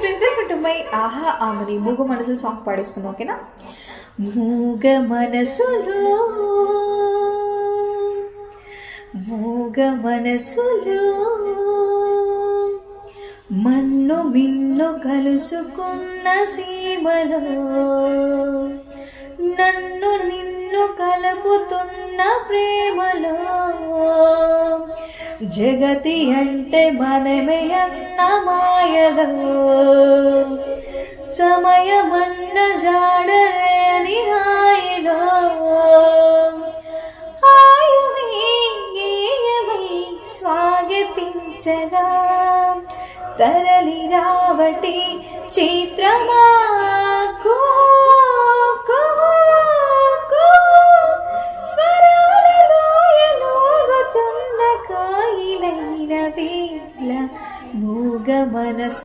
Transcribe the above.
Friends, welcome to my ఆహా ఆమని మూగ మనసు సాంగ్ పాడేసుకున్నాం. ఓకేనా? మూగ మనసులో మూగ మనసులో మన్ను మిన్ను కలుసుకున్న సీమలో నన్ను నిన్ను కలుపుతున్న ప్రేమలో జగతి అంటే మనమే అన్న మాయలో సమయమన్న జాడలేని హాయిలో ఆయుమై స్వాగతించగా తరలి రావటి చిత్రమా స్వరాలలోయలోగుతున్న కోయిలైన వేళ మూగ మనసు